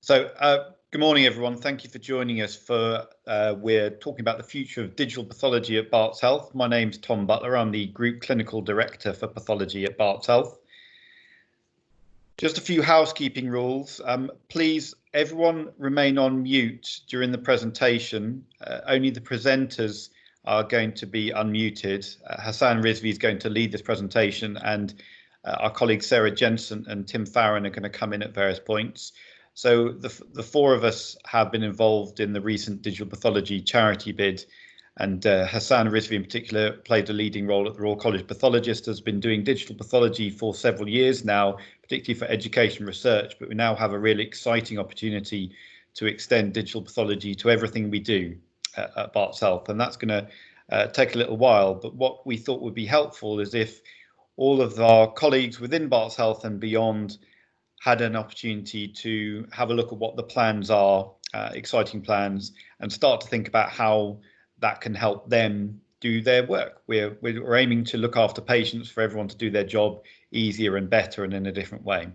Good morning, everyone. Thank you for joining us for we're talking about the future of digital pathology at Barts Health. My name's Tom Butler. I'm the Group Clinical Director for Pathology at Barts Health. Just a few housekeeping rules. Please, everyone remain on mute during the presentation. Only the presenters are going to be unmuted. Hasan Rizvi is going to lead this presentation, and our colleagues Sarah Jensen and Tim Farron are going to come in at various points. So the four of us have been involved in the recent digital pathology charity bid, and Hasan Rizvi in particular played a leading role at the Royal College Pathologist, has been doing digital pathology for several years now, particularly for education research, but we now have a really exciting opportunity to extend digital pathology to everything we do at Barts Health, and that's going to take a little while. But what we thought would be helpful is if all of our colleagues within Barts Health and beyond had an opportunity to have a look at what the plans are, exciting plans, and start to think about how that can help them do their work. We're aiming to look after patients, for everyone to do their job easier and better and in a different way.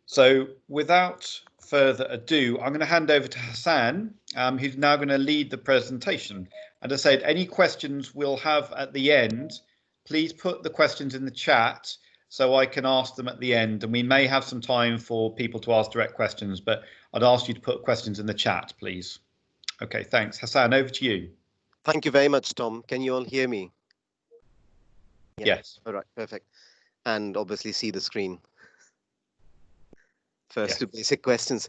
So without further ado, I'm going to hand over to Hasan, who's now going to lead the presentation. And as I said, any questions we'll have at the end, please put the questions in the chat so I can ask them at the end, and we may have some time for people to ask direct questions, but I'd ask you to put questions in the chat, please. Okay, thanks. Hasan, over to you. Thank you very much, Tom. Can you all hear me? Yeah. Yes. All right, perfect. And obviously see the screen. First, two basic questions.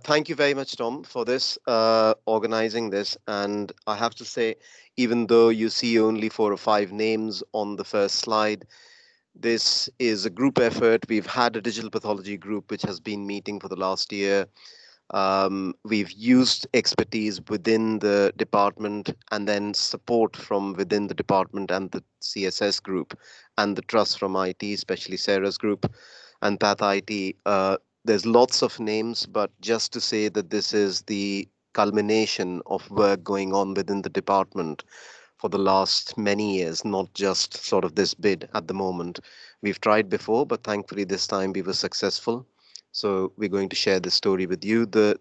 Thank you very much, Tom, for this, organizing this. And I have to say, even though you see only 4 or 5 names on the first slide, this is a group effort. We've had a digital pathology group which has been meeting for the last year. We've used expertise within the department and then support from within the department and the CSS group and the trust from IT, especially Sarah's group and Path IT. There's lots of names, but just to say that this is the culmination of work going on within the department for the last many years, not just sort of this bid at the moment. We've tried before, but thankfully this time we were successful. So we're going to share this story with you. The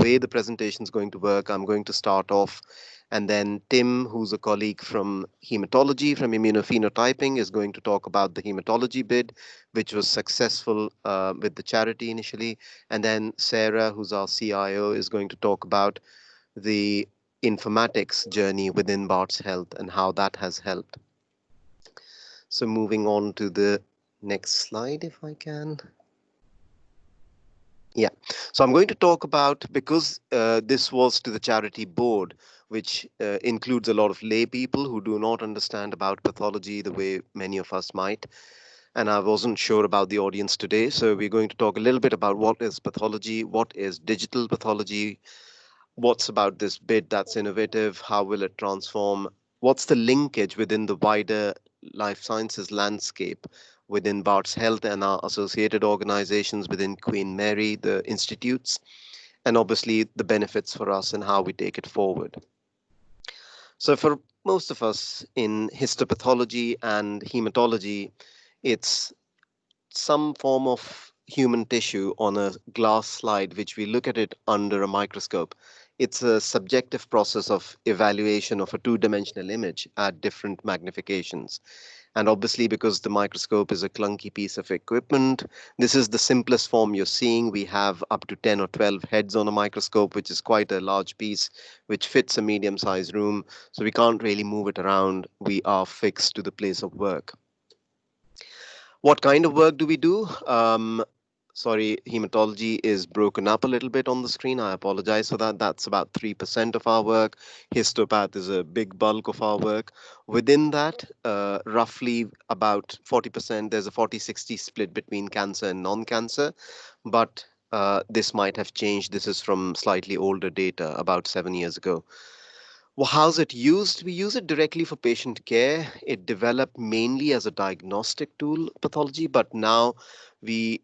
way the presentation is going to work, I'm going to start off, and then Tim, who's a colleague from hematology, from immunophenotyping, is going to talk about the hematology bid, which was successful with the charity initially. And then Sarah, who's our CIO, is going to talk about the informatics journey within Barts Health and how that has helped. So moving on to the next slide, if I can. Yeah, so I'm going to talk about, because this was to the charity board, which includes a lot of lay people who do not understand about pathology the way many of us might. And I wasn't sure about the audience today. So we're going to talk a little bit about what is pathology, what is digital pathology, what's about this bid that's innovative, how will it transform, what's the linkage within the wider life sciences landscape within Barts Health and our associated organizations within Queen Mary, the institutes, and obviously the benefits for us and how we take it forward. So for most of us in histopathology and hematology, it's some form of human tissue on a glass slide, which we look at it under a microscope. It's a subjective process of evaluation of a 2-dimensional image at different magnifications. And obviously, because the microscope is a clunky piece of equipment, this is the simplest form you're seeing. We have up to 10 or 12 heads on a microscope, which is quite a large piece, which fits a medium-sized room. So we can't really move it around. We are fixed to the place of work. What kind of work do we do? Sorry, hematology is broken up a little bit on the screen. I apologize for that. That's about 3% of our work. Histopath is a big bulk of our work. Within that, roughly about 40%, there's a 40-60 split between cancer and non-cancer, but this might have changed. This is from slightly older data, about 7 years ago. Well, how's it used? We use it directly for patient care. It developed mainly as a diagnostic tool, pathology, but now we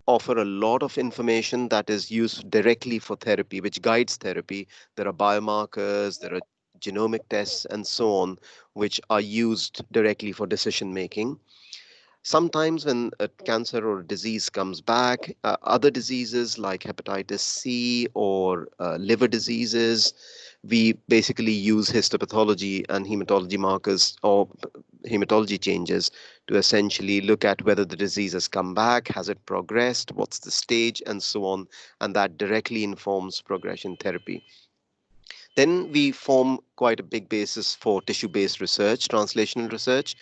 offer a lot of information that is used directly for therapy, which guides therapy. There are biomarkers, there are genomic tests, and so on, which are used directly for decision making. Sometimes when a cancer or a disease comes back, other diseases like hepatitis C or liver diseases, we basically use histopathology and hematology markers or hematology changes to essentially look at whether the disease has come back, has it progressed, what's the stage, and so on. And that directly informs progression therapy. Then we form quite a big basis for tissue-based research, translational research.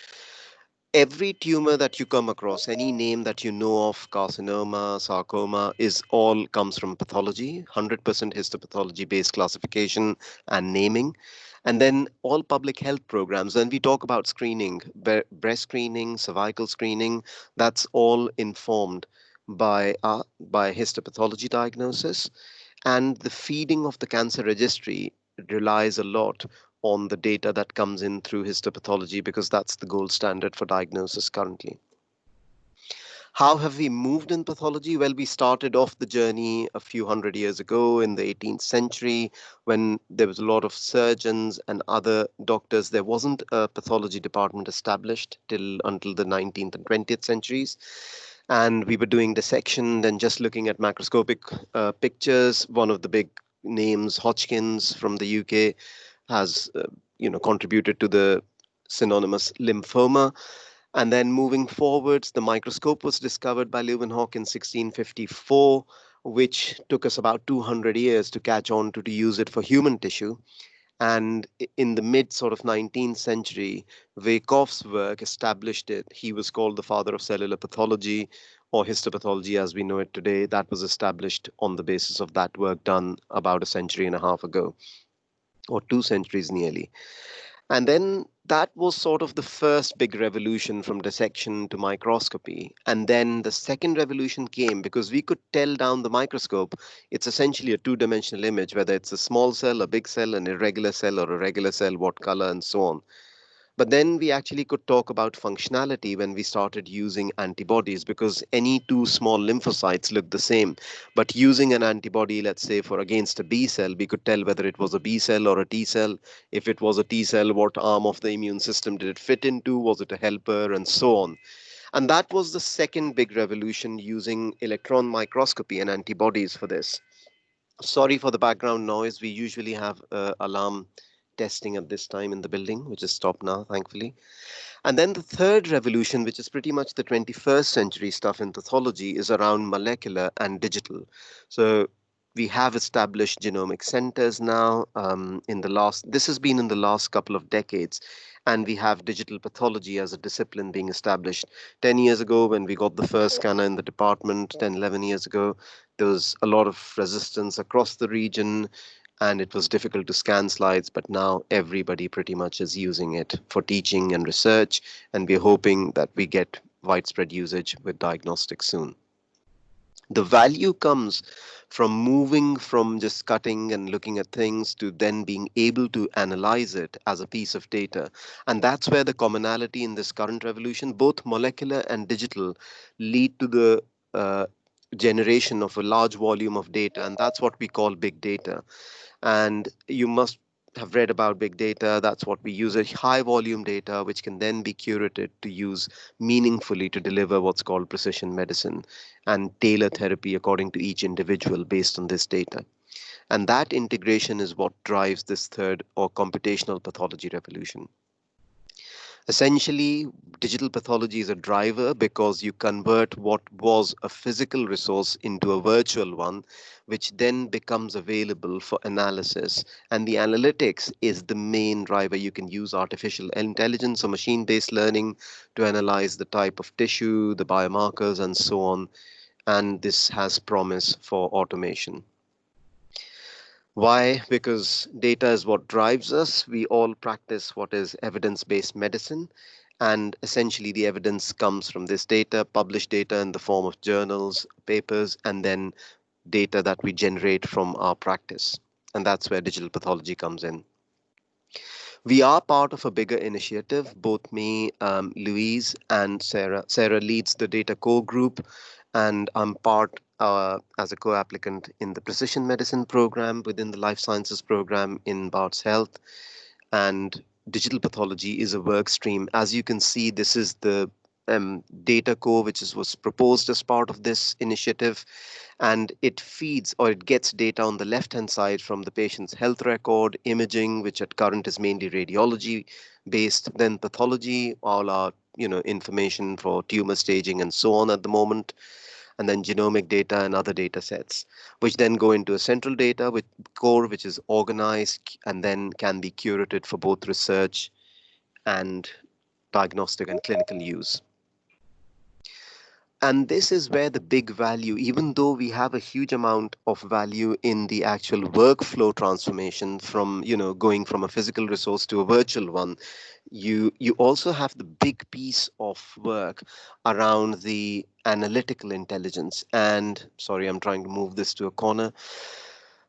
Every tumor that you come across, any name that you know of, carcinoma, sarcoma, is all comes from pathology, 100% histopathology based classification and naming. And then all public health programs, when we talk about screening, breast screening, cervical screening, that's all informed by histopathology diagnosis. And the feeding of the cancer registry relies a lot on the data that comes in through histopathology because that's the gold standard for diagnosis currently. How have we moved in pathology? Well, we started off the journey a few hundred years ago in the 18th century when there was a lot of surgeons and other doctors. There wasn't a pathology department established till until the 19th and 20th centuries. And we were doing dissection, then just looking at macroscopic pictures. One of the big names, Hodgkin's from the UK, has contributed to the synonymous lymphoma. And then moving forwards, the microscope was discovered by Leeuwenhoek in 1654, which took us about 200 years to catch on to use it for human tissue. And in the mid sort of 19th century, Wyckoff's work established it. He was called the father of cellular pathology or histopathology as we know it today. That was established on the basis of that work done about a century and a half ago, or 2 centuries nearly. And then that was sort of the first big revolution from dissection to microscopy. And then the second revolution came because we could tell down the microscope. It's essentially a two-dimensional image, whether it's a small cell, a big cell, an irregular cell, or a regular cell, what color, and so on. But then we actually could talk about functionality when we started using antibodies because any two small lymphocytes look the same. But using an antibody, let's say for against a B cell, we could tell whether it was a B cell or a T cell. If it was a T cell, what arm of the immune system did it fit into? Was it a helper? And so on. And that was the second big revolution using electron microscopy and antibodies for this. Sorry for the background noise. We usually have alarm testing at this time in the building, which is stopped now, thankfully. And then the third revolution, which is pretty much the 21st century stuff in pathology, is around molecular and digital. So we have established genomic centers now this has been in the last couple of decades. And we have digital pathology as a discipline being established. 10 years ago, when we got the first scanner in the department, 10, 11 years ago, there was a lot of resistance across the region and it was difficult to scan slides, but now everybody pretty much is using it for teaching and research, and we're hoping that we get widespread usage with diagnostics soon. The value comes from moving from just cutting and looking at things to then being able to analyze it as a piece of data. And that's where the commonality in this current revolution, both molecular and digital, lead to the generation of a large volume of data. And that's what we call big data. And you must have read about big data. That's what we use, a high volume data, which can then be curated to use meaningfully to deliver what's called precision medicine and tailor therapy according to each individual based on this data. And that integration is what drives this third or computational pathology revolution. Essentially, digital pathology is a driver because you convert what was a physical resource into a virtual one, which then becomes available for analysis. And the analytics is the main driver. You can use artificial intelligence or machine-based learning to analyze the type of tissue, the biomarkers, and so on. And this has promise for automation. Why? Because data is what drives us. We all practice what is evidence-based medicine. And essentially, the evidence comes from this data, published data in the form of journals, papers, and then data that we generate from our practice. And that's where digital pathology comes in. We are part of a bigger initiative. Both me, Louise, and Sarah. Sarah leads the data core group, and I'm part as a co-applicant in the precision medicine program within the life sciences program in Barts Health. And digital pathology is a work stream. As you can see, this is the data core, which was proposed as part of this initiative, and it feeds or it gets data on the left hand side from the patient's health record, imaging, which at current is mainly radiology based, then pathology, all our information for tumor staging and so on at the moment, and then genomic data and other data sets, which then go into a central data with core, which is organized and then can be curated for both research and diagnostic and clinical use. And this is where the big value, even though we have a huge amount of value in the actual workflow transformation from, going from a physical resource to a virtual one, you also have the big piece of work around the analytical intelligence. And sorry, I'm trying to move this to a corner.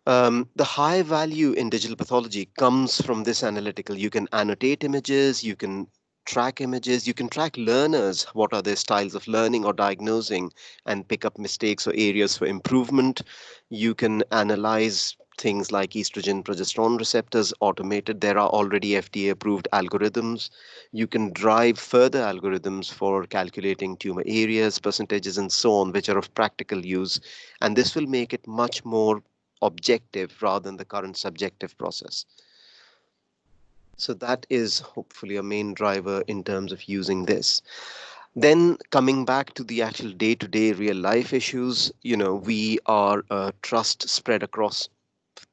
The high value in digital pathology comes from this analytical. You can annotate images, you can track images, you can track learners, what are their styles of learning or diagnosing, and pick up mistakes or areas for improvement. You can analyze things like estrogen, progesterone receptors automated. There are already FDA approved algorithms. You can drive further algorithms for calculating tumor areas, percentages, and so on, which are of practical use. And this will make it much more objective rather than the current subjective process. So that is hopefully a main driver in terms of using this. Then coming back to the actual day-to-day real life issues, we are a trust spread across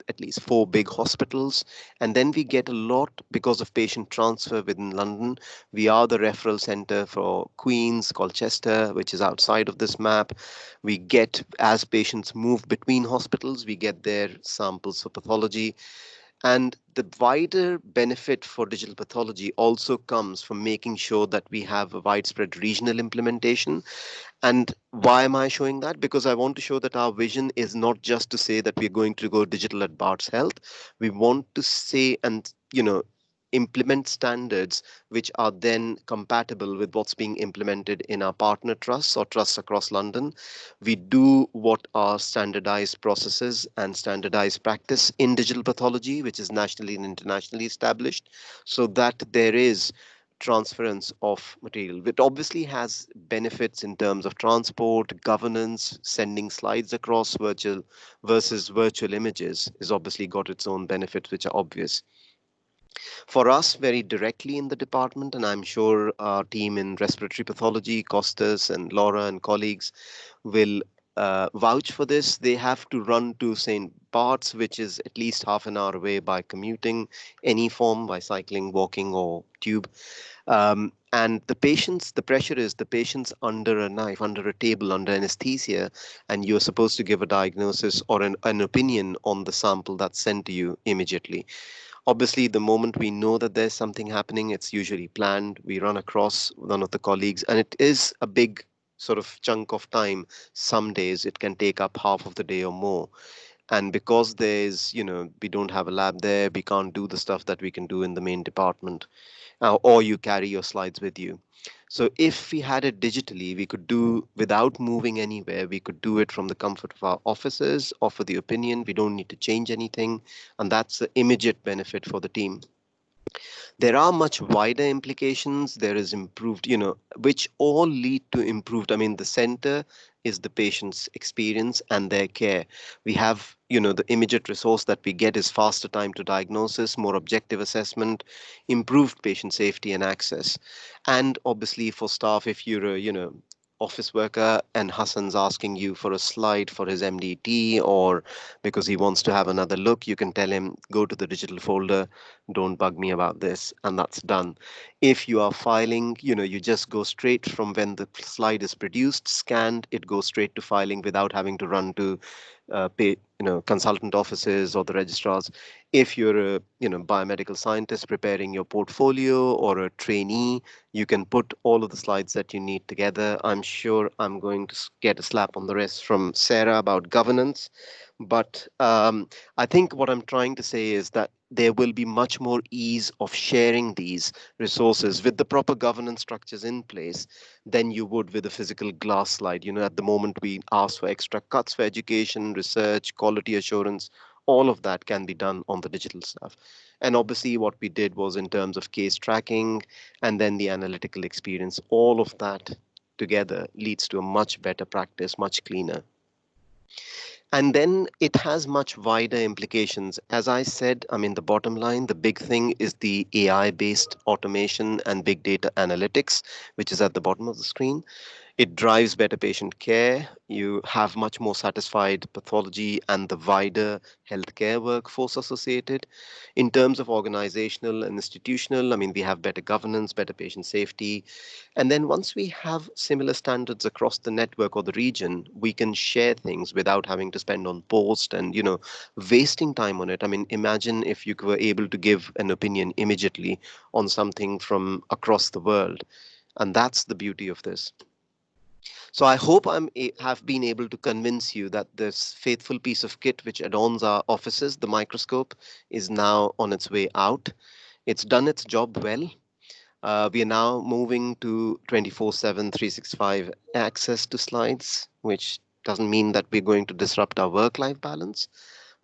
at least 4 big hospitals. And then we get a lot because of patient transfer within London. We are the referral center for Queen's, Colchester, which is outside of this map. We get, as patients move between hospitals, we get their samples for pathology. And the wider benefit for digital pathology also comes from making sure that we have a widespread regional implementation. And why am I showing that? Because I want to show that our vision is not just to say that we're going to go digital at Barts Health. We want to say and, implement standards which are then compatible with what's being implemented in our partner trusts or trusts across London. We do what are standardized processes and standardized practice in digital pathology, which is nationally and internationally established, so that there is transference of material. It obviously has benefits in terms of transport, governance, sending slides across virtual versus virtual images is obviously got its own benefits, which are obvious. For us, very directly in the department, and I'm sure our team in respiratory pathology, Costas and Laura and colleagues will vouch for this. They have to run to St. Barts, which is at least half an hour away by commuting, any form, by cycling, walking, or tube. And the pressure is the patient's under a knife, under a table, under anesthesia, and you're supposed to give a diagnosis or an opinion on the sample that's sent to you immediately. Obviously, the moment we know that there's something happening, it's usually planned. We run across one of the colleagues, and it is a big sort of chunk of time. Some days it can take up half of the day or more. And because we don't have a lab there, we can't do the stuff that we can do in the main department, or you carry your slides with you. So if we had it digitally, we could do without moving anywhere. We could do it from the comfort of our offices, offer the opinion. We don't need to change anything. And that's the immediate benefit for the team. There are much wider implications. There is improved, which all lead to improved. I mean, the center is the patient's experience and their care. We have, the immediate resource that we get is faster time to diagnosis, more objective assessment, improved patient safety and access. And obviously for staff, if you're a, office worker and Hasan's asking you for a slide for his MDT or because he wants to have another look, you can tell him, go to the digital folder, don't bug me about this, and that's done. If you are filing, you just go straight from when the slide is produced, scanned, it goes straight to filing without having to run to pay, consultant offices or the registrars. If you're a, biomedical scientist preparing your portfolio or a trainee, you can put all of the slides that you need together. I'm sure I'm going to get a slap on the wrist from Sarah about governance. But I think what I'm trying to say is that there will be much more ease of sharing these resources with the proper governance structures in place than you would with a physical glass slide. At the moment we ask for extra cuts for education, research, quality assurance, All of that can be done on the digital stuff. And obviously, what we did was in terms of case tracking and then the analytical experience, all of that together leads to a much better practice, much cleaner. And then it has much wider implications. As I said, I mean, the bottom line, the big thing is the AI based automation and big data analytics, which is at the bottom of the screen. It drives better patient care. You have much more satisfied pathology and the wider healthcare workforce associated. In terms of organizational and institutional, I mean, we have better governance, better patient safety. And then once we have similar standards across the network or the region, we can share things without having to spend on post and, wasting time on it. I mean, imagine if you were able to give an opinion immediately on something from across the world. And that's the beauty of this. So I hope have been able to convince you that this faithful piece of kit which adorns our offices, the microscope, is now on its way out. It's done its job well. We are now moving to 24/7, 365 access to slides, which doesn't mean that we're going to disrupt our work-life balance,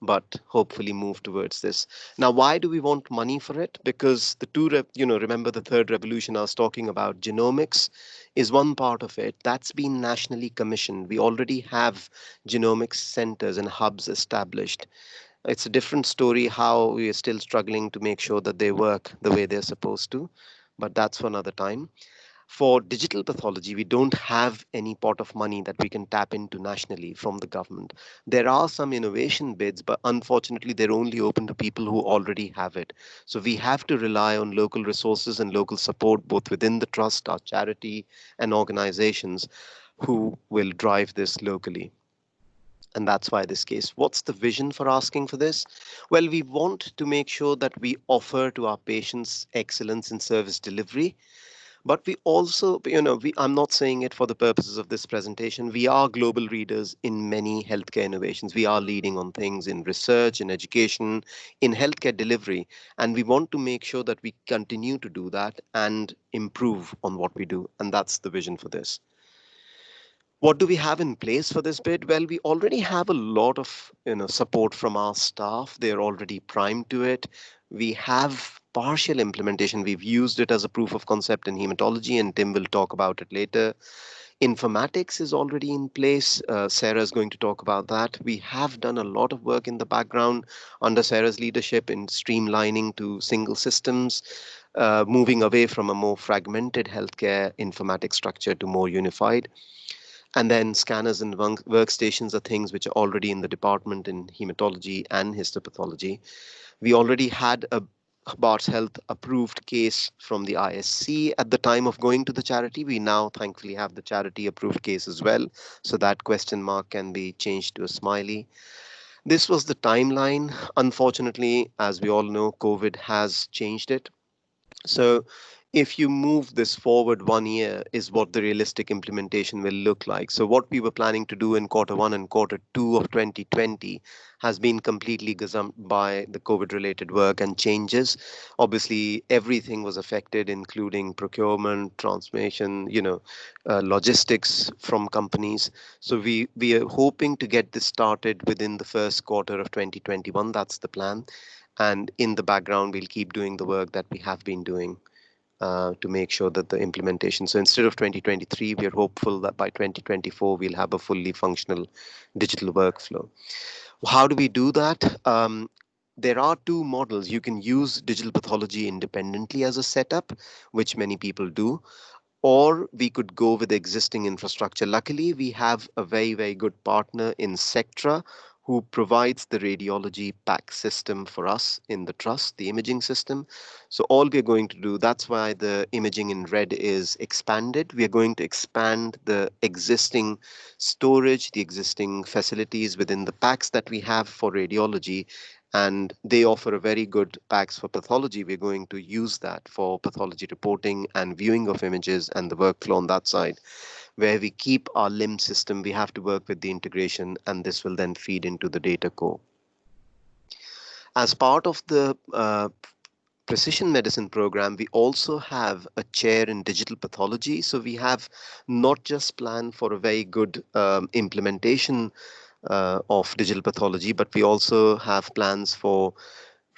but hopefully move towards this. Now, why do we want money for it? Because remember the third revolution I was talking about, genomics is one part of it. That's been nationally commissioned. We already have genomics centers and hubs established. It's a different story how we are still struggling to make sure that they work the way they're supposed to, but that's for another time. For digital pathology, we don't have any pot of money that we can tap into nationally from the government. There are some innovation bids, but unfortunately, they're only open to people who already have it. So we have to rely on local resources and local support, both within the trust, our charity, and organizations who will drive this locally. And that's why this case. What's the vision for asking for this? Well, we want to make sure that we offer to our patients excellence in service delivery, but we also, I'm not saying it for the purposes of this presentation. We are global leaders in many healthcare innovations. We are leading on things in research, in education, in healthcare delivery. And we want to make sure that we continue to do that and improve on what we do. And that's the vision for this. What do we have in place for this bid? Well, we already have a lot of support from our staff. They're already primed to it. We have partial implementation. We've used it as a proof of concept in hematology, and Tim will talk about it later. Informatics is already in place. Sarah is going to talk about that. We have done a lot of work in the background under Sarah's leadership in streamlining to single systems, moving away from a more fragmented healthcare informatics structure to more unified. And then scanners and workstations are things which are already in the department in hematology and histopathology. We already had a Barts Health approved case from the ISC at the time of going to the charity. We now thankfully have the charity approved case as well. So that question mark can be changed to a smiley. This was the timeline. Unfortunately, as we all know, COVID has changed it. So if you move this forward 1 year is what the realistic implementation will look like. So what we were planning to do in Q1 and Q2 of 2020 has been completely gazumped by the COVID related work and changes. Obviously, everything was affected, including procurement, transformation, logistics from companies. So we are hoping to get this started within the first quarter of 2021. That's the plan. And in the background, we'll keep doing the work that we have been doing to make sure that the implementation. So instead of 2023, we are hopeful that by 2024, we'll have a fully functional digital workflow. How do we do that? There are two models. You can use digital pathology independently as a setup, which many people do, or we could go with existing infrastructure. Luckily, we have a very, very good partner in Sectra who provides the radiology PAC system for us in the trust, the imaging system. So all we're going to do, that's why the imaging in red is expanded. We are going to expand the existing storage, the existing facilities within the PACs that we have for radiology, and they offer a very good PACS for pathology. We're going to use that for pathology reporting and viewing of images and the workflow on that side. Where we keep our LIMS system, we have to work with the integration, and this will then feed into the data core. As part of the precision medicine program, we also have a chair in digital pathology. So we have not just planned for a very good implementation of digital pathology, but we also have plans for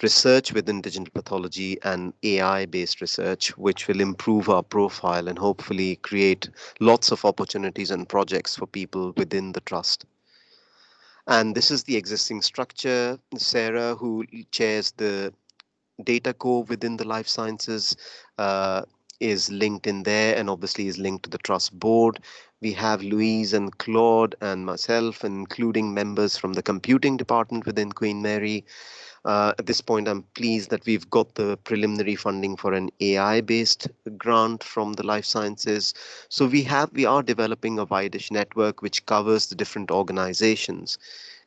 research within digital pathology and AI-based research, which will improve our profile and hopefully create lots of opportunities and projects for people within the trust. And this is the existing structure. Sarah, who chairs the data core within the life sciences, uh, is linked in there and obviously is linked to the trust board. We have Louise and Claude and myself, including members from the computing department within Queen Mary. At this point, I'm pleased that we've got the preliminary funding for an AI-based grant from the life sciences. So we are developing a wide-ish network which covers the different organizations,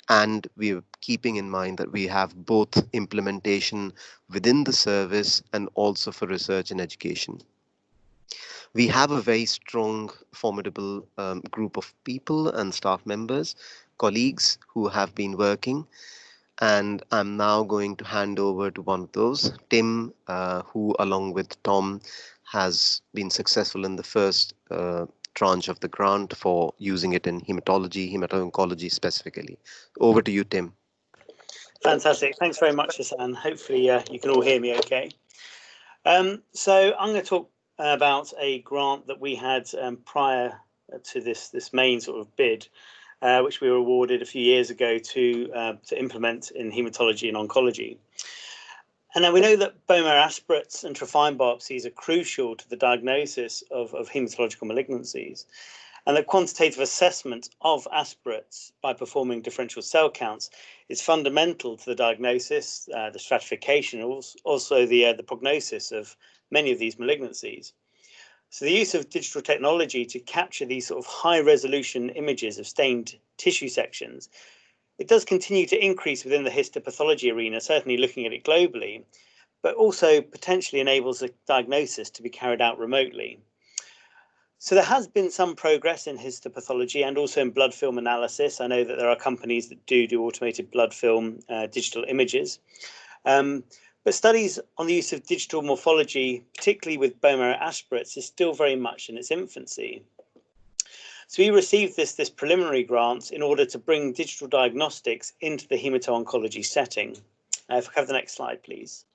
and we're keeping in mind that we have both implementation within the service and also for research and education. We have a very strong, formidable group of people and staff members, colleagues who have been working, and I'm now going to hand over to one of those, Tim, who along with Tom has been successful in the first tranche of the grant for using it in hematology, hemato-oncology specifically. Over to you, Tim. Fantastic. Thanks very much, Hasan. Hopefully you can all hear me okay. So I'm going to talk about a grant that we had prior to this main sort of bid, which we were awarded a few years ago to implement in hematology and oncology. And now we know that bone marrow aspirates and trophine biopsies are crucial to the diagnosis of hematological malignancies, and the quantitative assessment of aspirates by performing differential cell counts is fundamental to the diagnosis, the stratification, also the prognosis of many of these malignancies. So the use of digital technology to capture these sort of high resolution images of stained tissue sections, it does continue to increase within the histopathology arena, certainly looking at it globally, but also potentially enables a diagnosis to be carried out remotely. So there has been some progress in histopathology and also in blood film analysis. I know that there are companies that do automated blood film digital images. But studies on the use of digital morphology, particularly with bone marrow aspirates, is still very much in its infancy. So we received this preliminary grant in order to bring digital diagnostics into the hemato-oncology setting. If I have the next slide, please.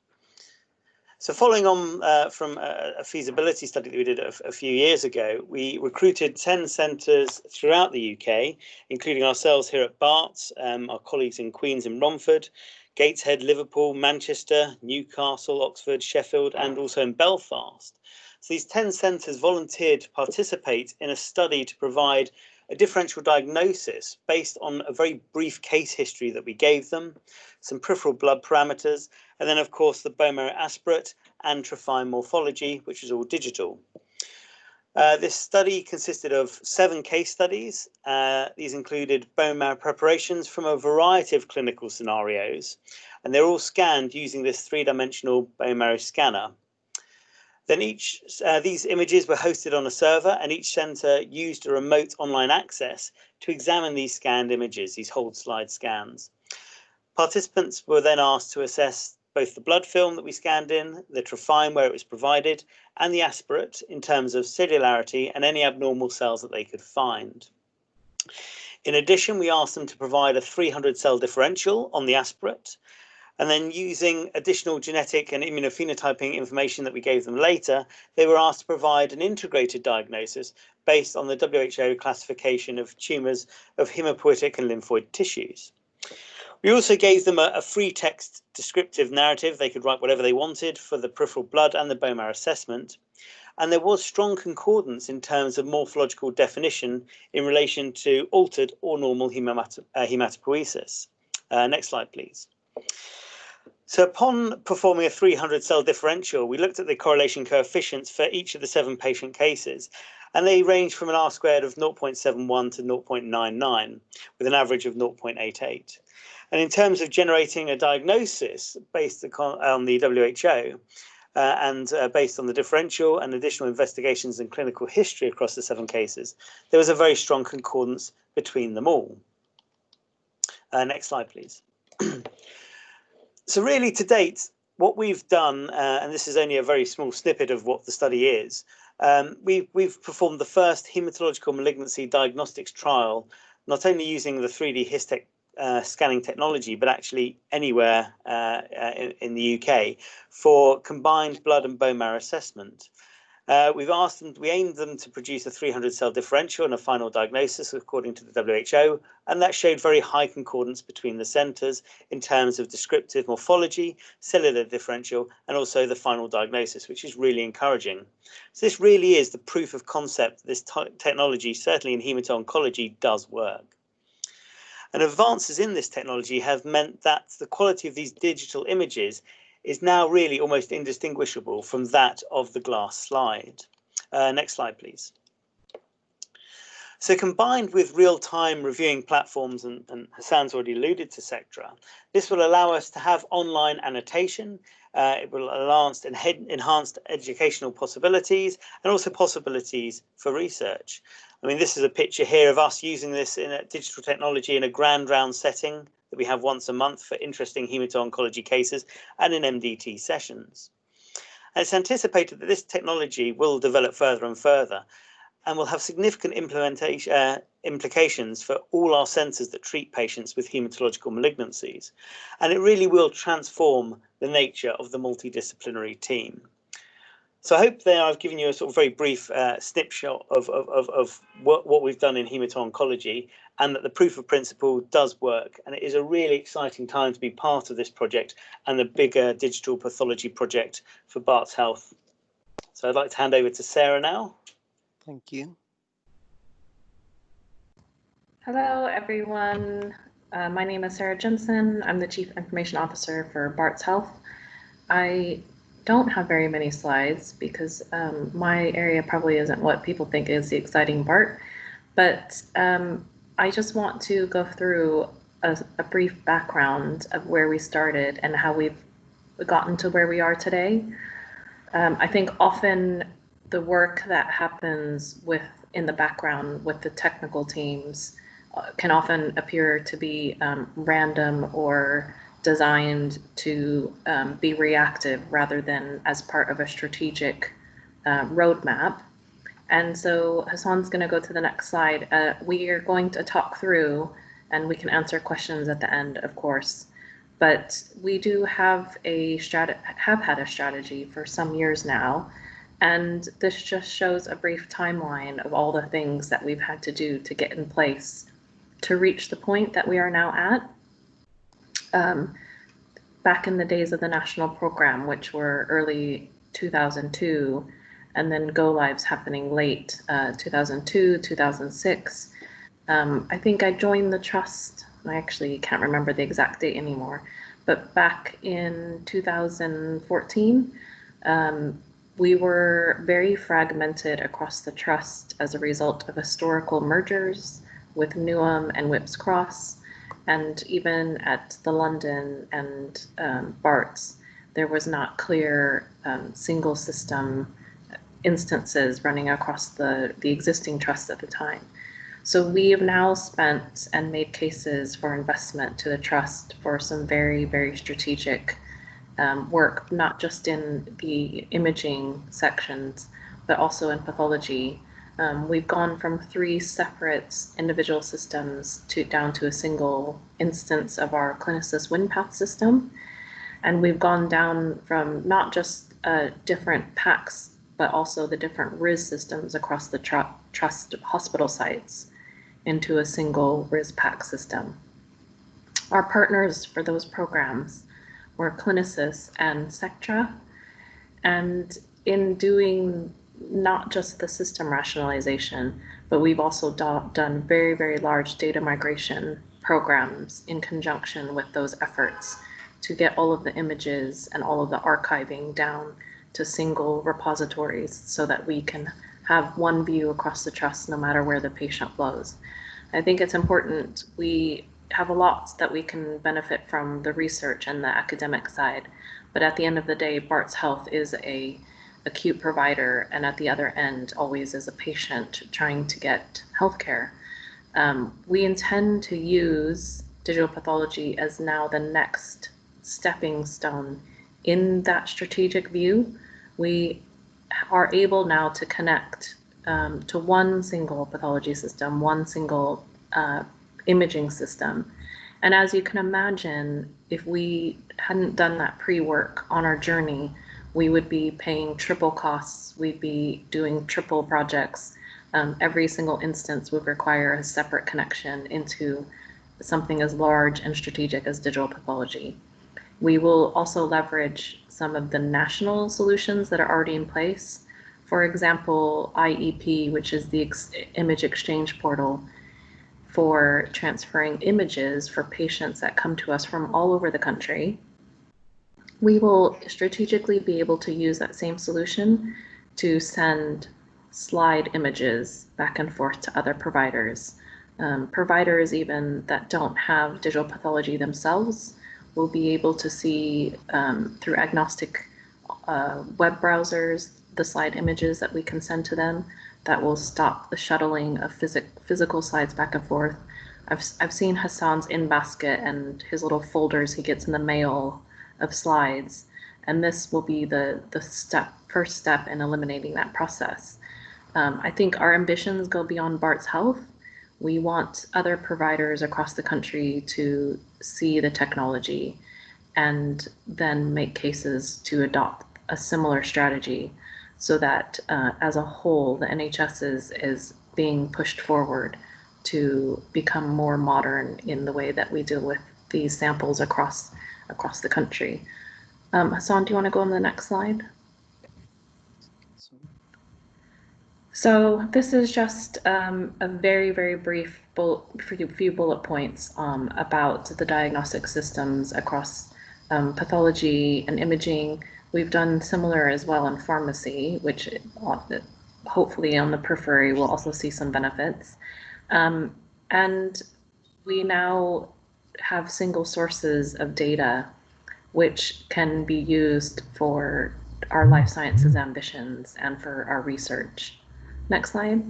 So following on from a feasibility study that we did a few years ago, we recruited 10 centres throughout the UK, including ourselves here at Barts, our colleagues in Queens and Romford, Gateshead, Liverpool, Manchester, Newcastle, Oxford, Sheffield, and also in Belfast. So these 10 centres volunteered to participate in a study to provide a differential diagnosis based on a very brief case history that we gave them, some peripheral blood parameters, and then, of course, the bone marrow aspirate and trophine morphology, which is all digital. This study consisted of 7 case studies. These included bone marrow preparations from a variety of clinical scenarios, and they're all scanned using this 3-dimensional bone marrow scanner. Then these images were hosted on a server, and each centre used a remote online access to examine these scanned images, these hold slide scans. Participants were then asked to assess both the blood film that we scanned in, the trophine where it was provided, and the aspirate in terms of cellularity and any abnormal cells that they could find. In addition, we asked them to provide a 300 cell differential on the aspirate, and then using additional genetic and immunophenotyping information that we gave them later, they were asked to provide an integrated diagnosis based on the WHO classification of tumours of hematopoietic and lymphoid tissues. We also gave them a free text descriptive narrative. They could write whatever they wanted for the peripheral blood and the bone marrow assessment. And there was strong concordance in terms of morphological definition in relation to altered or normal hematopoiesis. Next slide, please. So upon performing a 300 cell differential, we looked at the correlation coefficients for each of the 7 patient cases, and they range from an R squared of 0.71 to 0.99, with an average of 0.88. And in terms of generating a diagnosis based on the WHO and based on the differential and additional investigations and clinical history across the 7 cases, there was a very strong concordance between them all. Next slide, please. So really, to date, what we've done, and this is only a very small snippet of what the study is, we've performed the first hematological malignancy diagnostics trial not only using the 3D histech scanning technology, but actually anywhere in the UK for combined blood and bone marrow assessment. We aimed them to produce a 300 cell differential and a final diagnosis according to the WHO, and that showed very high concordance between the centres in terms of descriptive morphology, cellular differential, and also the final diagnosis, which is really encouraging. So this really is the proof of concept that this technology, certainly in hemato-oncology, does work. And advances in this technology have meant that the quality of these digital images is now really almost indistinguishable from that of the glass slide. Next slide, please. So combined with real-time reviewing platforms, and Hasan's already alluded to Sectra, this will allow us to have online annotation. It will enhance educational possibilities and also possibilities for research. I mean, this is a picture here of us using this in a digital technology in a grand round setting that we have once a month for interesting hemato-oncology cases and in MDT sessions. And it's anticipated that this technology will develop further and further and will have significant implications for all our centres that treat patients with hematological malignancies. And it really will transform the nature of the multidisciplinary team. So I hope there I've given you a sort of very brief snapshot of what we've done in hemato-oncology, and that the proof of principle does work. And it is a really exciting time to be part of this project and the bigger digital pathology project for Barts Health. So I'd like to hand over to Sarah now. Thank you. Hello, everyone. My name is Sarah Jensen. I'm the Chief Information Officer for Barts Health. I don't have very many slides because my area probably isn't what people think is the exciting part, but I just want to go through a brief background of where we started and how we've gotten to where we are today. I think often the work that happens in the background with the technical teams can often appear to be random or designed to be reactive rather than as part of a strategic roadmap. And so Hasan's going to go to the next slide. We are going to talk through, and we can answer questions at the end, of course. But we do have had a strategy for some years now, and this just shows a brief timeline of all the things that we've had to do to get in place to reach the point that we are now at. Back in the days of the national program, which were early 2002, and then go lives happening late 2002, 2006. I think I joined the trust, I actually can't remember the exact date anymore, but back in 2014, we were very fragmented across the trust as a result of historical mergers with Newham and Whipps Cross. And even at the London and Barts, there was not clear single system instances running across the existing trust at the time. So we have now spent and made cases for investment to the trust for some very, very strategic work, not just in the imaging sections, but also in pathology. We've gone from 3 separate individual systems down to a single instance of our Clinisys WinPath system. And we've gone down from not just different PACS, but also the different RIS systems across the trust hospital sites into a single RIS PAC system. Our partners for those programs were Clinisys and Sectra. And in doing not just the system rationalization, but we've also done very, very large data migration programs in conjunction with those efforts to get all of the images and all of the archiving down to single repositories so that we can have one view across the trust no matter where the patient flows. I think it's important. We have a lot that we can benefit from the research and the academic side, but at the end of the day, Barts Health is a acute provider, and at the other end always is a patient trying to get healthcare. We intend to use digital pathology as now the next stepping stone in that strategic view. We are able now to connect to one single pathology system, one single imaging system. And as you can imagine, if we hadn't done that pre-work on our journey, we would be paying triple costs. We'd be doing triple projects. Every single instance would require a separate connection into something as large and strategic as digital pathology. We will also leverage some of the national solutions that are already in place. For example, IEP, which is the image exchange portal for transferring images for patients that come to us from all over the country. We will strategically be able to use that same solution to send slide images back and forth to other providers. Providers even that don't have digital pathology themselves will be able to see through agnostic web browsers the slide images that we can send to them. That will stop the shuttling of physical slides back and forth. I've seen Hasan's in basket and his little folders he gets in the mail of slides, and this will be the first step in eliminating that process. I think our ambitions go beyond Barts Health. We want other providers across the country to see the technology and then make cases to adopt a similar strategy, so that as a whole, the NHS is being pushed forward to become more modern in the way that we deal with these samples across the country. Hasan, do you want to go on the next slide? So this is just a very, very brief few bullet points about the diagnostic systems across pathology and imaging. We've done similar as well in pharmacy, which hopefully on the periphery will also see some benefits. And we now have single sources of data which can be used for our life sciences ambitions and for our research. Next slide.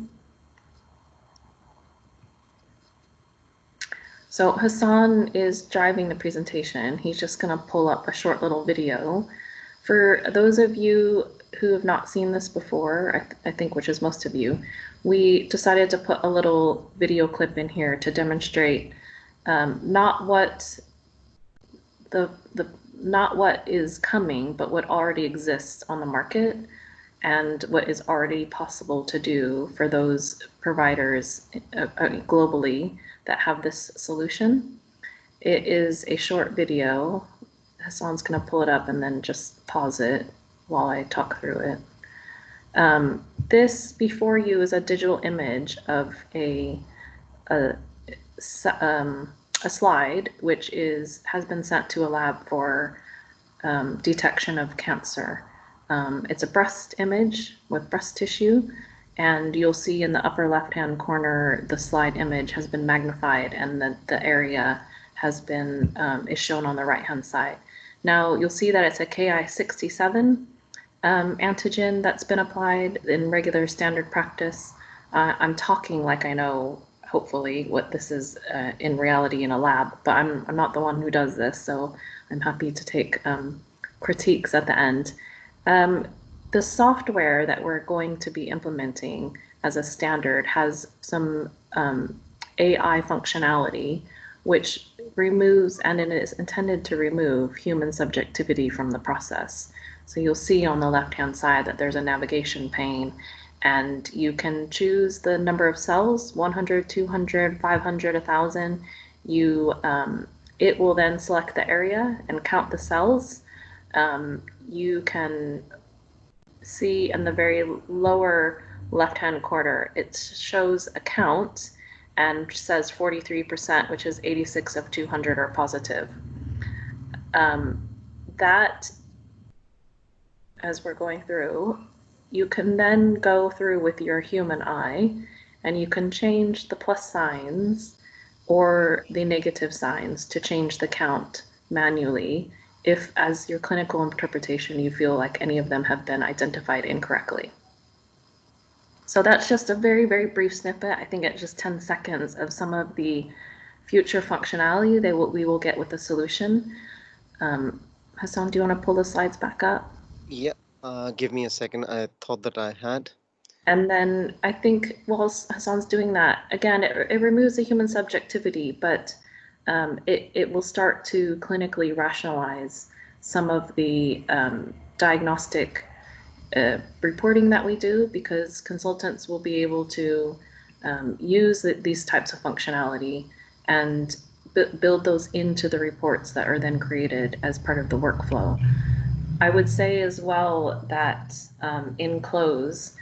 So Hasan is driving the presentation. He's just going to pull up a short little video. For those of you who have not seen this before, I think which is most of you, we decided to put a little video clip in here to demonstrate not what is coming, but what already exists on the market and what is already possible to do for those providers globally that have this solution. It is a short video. Hasan's going to pull it up and then just pause it while I talk through it. This before you is a digital image of a slide which has been sent to a lab for detection of cancer. It's a breast image with breast tissue, and you'll see in the upper left-hand corner the slide image has been magnified, and the area has been is shown on the right-hand side. Now you'll see that it's a Ki-67 antigen that's been applied in regular standard practice. I'm talking like I know, hopefully, what this is in reality in a lab, but I'm not the one who does this, so I'm happy to take critiques at the end. The software that we're going to be implementing as a standard has some AI functionality, which removes, and it is intended to remove, human subjectivity from the process. So you'll see on the left-hand side that there's a navigation pane, and you can choose the number of cells, 100, 200, 500, 1,000. It will then select the area and count the cells. You can see in the very lower left-hand corner, it shows a count and says 43%, which is 86 of 200 are positive. That, as we're going through, you can then go through with your human eye, and you can change the plus signs or the negative signs to change the count manually if, as your clinical interpretation, you feel like any of them have been identified incorrectly. So that's just a very, very brief snippet. I think it's just 10 seconds of some of the future functionality that we will get with the solution. Hasan, do you want to pull the slides back up? Yeah, give me a second. I thought that I had. And then I think whilst Hasan's doing that, again, it removes the human subjectivity, but it will start to clinically rationalize some of the diagnostic reporting that we do, because consultants will be able to use these types of functionality and build those into the reports that are then created as part of the workflow. I would say as well that in close,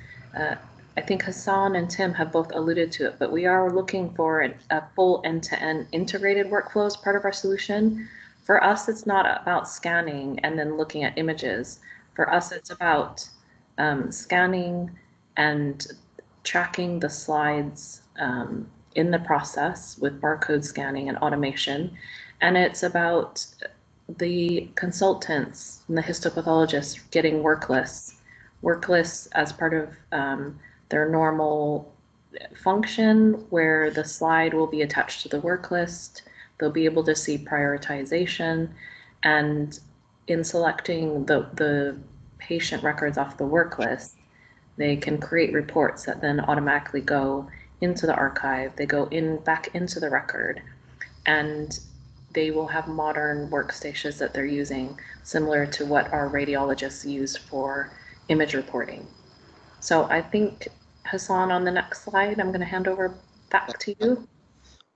I think Hasan and Tim have both alluded to it, but we are looking for a full end-to-end integrated workflow as part of our solution. For us, it's not about scanning and then looking at images. For us, it's about scanning and tracking the slides in the process with barcode scanning and automation. And it's about the consultants and the histopathologists getting work lists as part of their normal function, where the slide will be attached to the work list. They'll be able to see prioritization, and in selecting the patient records off the work list, they can create reports that then automatically go into the archive. They go back into the record, and they will have modern workstations that they're using, similar to what our radiologists use for image reporting. So I think, Hasan, on the next slide, I'm going to hand over back to you.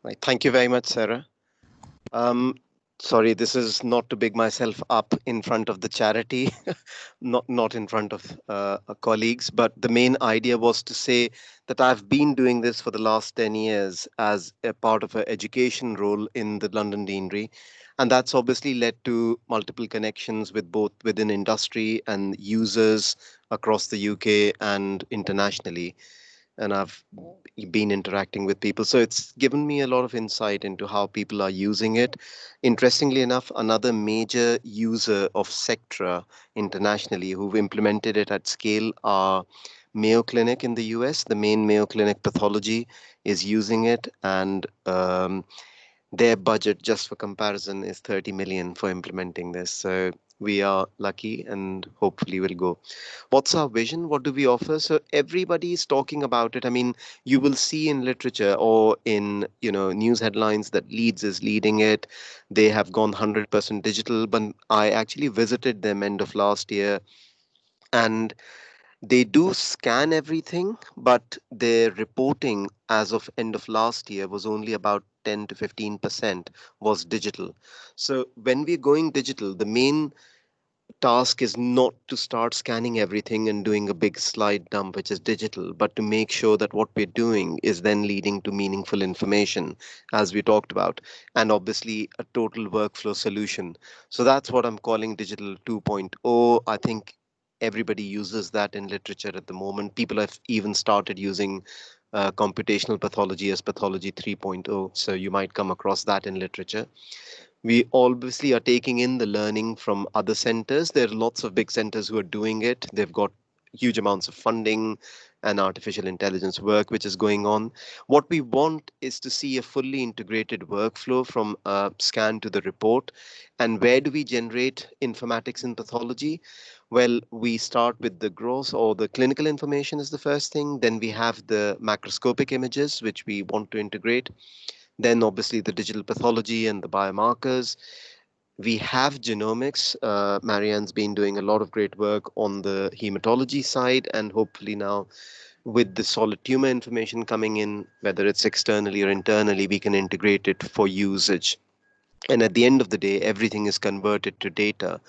Right. Thank you very much, Sarah. Sorry, this is not to big myself up in front of the charity, not in front of colleagues, but the main idea was to say that I've been doing this for the last 10 years as a part of an education role in the London Deanery. And that's obviously led to multiple connections with both within industry and users across the UK and internationally. And I've been interacting with people. So it's given me a lot of insight into how people are using it. Interestingly enough, another major user of Sectra internationally who've implemented it at scale are Mayo Clinic in the US. The main Mayo Clinic pathology is using it, and their budget, just for comparison, is 30 million for implementing this. So we are lucky and hopefully will go. What's our vision? What do we offer? So everybody is talking about it. I mean, you will see in literature or in news headlines that Leeds is leading it. They have gone 100% digital. But I actually visited them end of last year, and they do scan everything, but their reporting as of end of last year was only about 10 to 15% was digital. So when we're going digital, the main task is not to start scanning everything and doing a big slide dump, which is digital, but to make sure that what we're doing is then leading to meaningful information, as we talked about, and obviously a total workflow solution. So that's what I'm calling Digital 2.0. I think everybody uses that in literature at the moment. People have even started using computational pathology as pathology 3.0. So you might come across that in literature. We obviously are taking in the learning from other centers. There are lots of big centers who are doing it. They've got huge amounts of funding and artificial intelligence work which is going on. What we want is to see a fully integrated workflow from scan to the report. And where do we generate informatics in pathology? Well, we start with the gross or the clinical information is the first thing. Then we have the macroscopic images, which we want to integrate. Then obviously the digital pathology and the biomarkers. We have genomics. Marianne's been doing a lot of great work on the hematology side, and hopefully now with the solid tumor information coming in, whether it's externally or internally, we can integrate it for usage. And at the end of the day, everything is converted to data.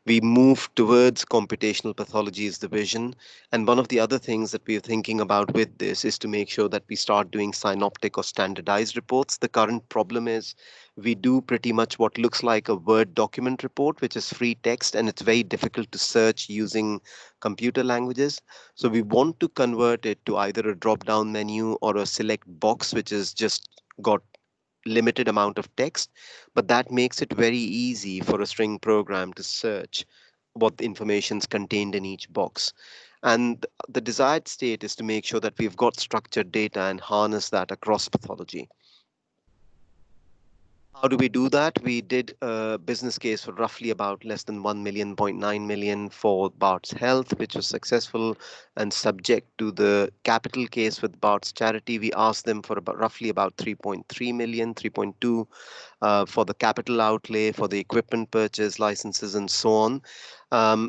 We move towards computational pathology is the vision. And one of the other things that we're thinking about with this is to make sure that we start doing synoptic or standardized reports. The current problem is we do pretty much what looks like a Word document report, which is free text, and it's very difficult to search using computer languages. So we want to convert it to either a drop-down menu or a select box, which is just got limited amount of text, but that makes it very easy for a string program to search what the information is contained in each box. And the desired state is to make sure that we've got structured data and harness that across pathology. How do we do that? We did a business case for roughly about less than 1 million, 0.9 million for Barts Health, which was successful. And subject to the capital case with Barts Charity, we asked them for about roughly about 3.3 million, 3.2 for the capital outlay, for the equipment purchase, licenses, and so on.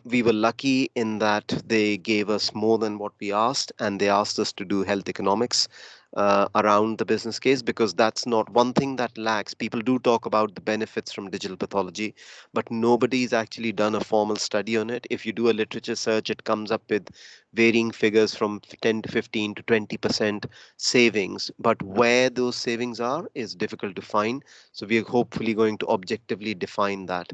We were lucky in that they gave us more than what we asked, and they asked us to do health economics around the business case, because that's not one thing that lacks. People do talk about the benefits from digital pathology, but nobody's actually done a formal study on it. If you do a literature search, it comes up with varying figures from 10 to 15 to 20% savings, but where those savings are is difficult to find. So we are hopefully going to objectively define that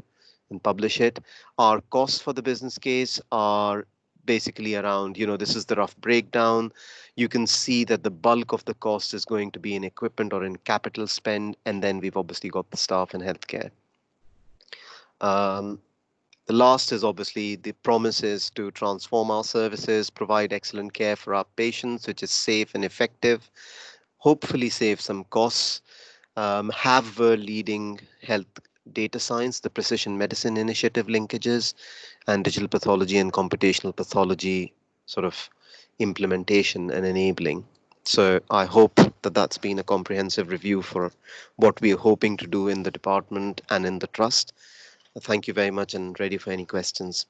and publish it. Our costs for the business case are basically around, this is the rough breakdown. You can see that the bulk of the cost is going to be in equipment or in capital spend, and then we've obviously got the staff and healthcare. The last is obviously the promises to transform our services, provide excellent care for our patients, which is safe and effective, hopefully save some costs, have leading health data science, the precision medicine initiative linkages, and digital pathology and computational pathology sort of implementation and enabling. So I hope that that's been a comprehensive review for what we are hoping to do in the department and in the trust. Thank you very much, and ready for any questions.